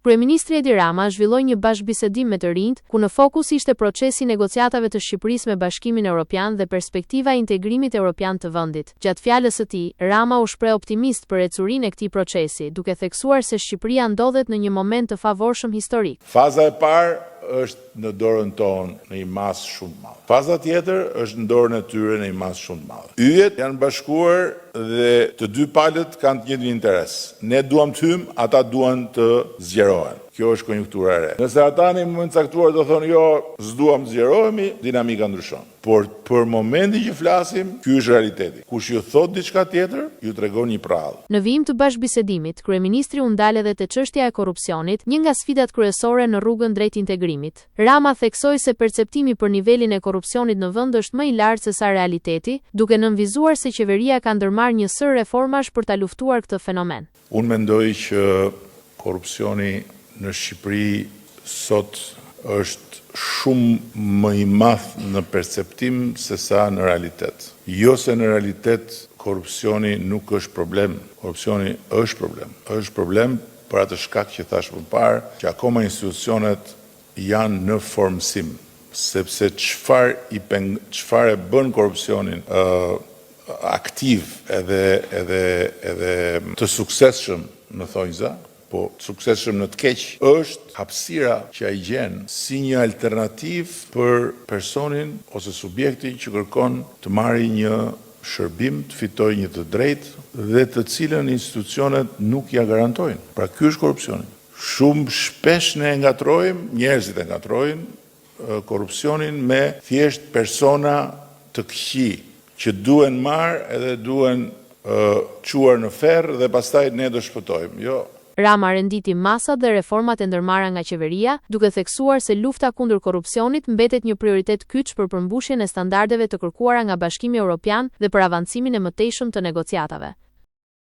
Kryeministri Edi Rama zhvilloi një bashkëbisedim me të rinjt, ku në fokus ishte procesi negociatave të Shqipërisë me Bashkimin Evropian dhe perspektiva e integrimit evropian të vendit. Gjatë fjalës së tij, Rama u shpreh optimist për ecurinë e këtij procesi, duke theksuar se Shqipëria ndodhet në një moment të favorshëm historik. Faza e parë është në dorën tonë në një masë shumë të madhe. Faza tjetër është në dorën e tyre në një masë shumë të madhe. Yjet janë bashkuar dhe të dy palët kanë të njëjtin interes. Ne duam të hyjmë, ata duan të zgjerohen. Kjo është konjunktura e re. Nëse ata në një moment caktuar do thonë jo, s'duam të zgjerohemi, dinamika ndryshon. Por për momentin që flasim, ky është realiteti. Kush ju thot diçka tjetër, ju tregon një prallë. Në vijim të bashkëbisedimit, kryeministri u ndal edhe te çështja e korrupsionit, një nga sfidat kryesore në rrugën drejt integrimit. Rama theksoi se perceptimi për nivelin e korrupsionit në vend është më i lartë se sa realiteti, duke nënvizuar se qeveria ka ndërmarrë një sër reformash për ta luftuar këtë fenomen. Unë mendoj që korrupsioni në Shqipëri sot është shumë më i madh në perceptim se sa në realitet. Jo se në realitet korrupsioni nuk është problem, korrupsioni është problem. Është problem për atë shkak që thash më parë, që akoma institucionet janë në formësim, sepse çfarë e bën korrupsionin aktiv edhe të suksesshëm në thonjza, po suksesshëm në të keq, është hapësira që ai gjen si një alternativë për personin ose subjektin që kërkon të marrë një shërbim, të fitojë një të drejtë dhe të cilën institucionet nuk ja garantojnë. Pra ky është korrupsioni. Shumë shpesh ne ngatrojmë, njerëzit e ngatrojnë korrupsionin me thjesht persona të këqij që duhen marrë edhe duhen çuar në ferr dhe pastaj ne do shpëtojmë. Jo. Rama renditi masat dhe reformat e ndërmarra nga qeveria, duke theksuar se lufta kundër korrupsionit mbetet një prioritet kyç për përmbushjen e standardeve të kërkuara nga Bashkimi Evropian dhe për avancimin e mëtejshëm të negociatave.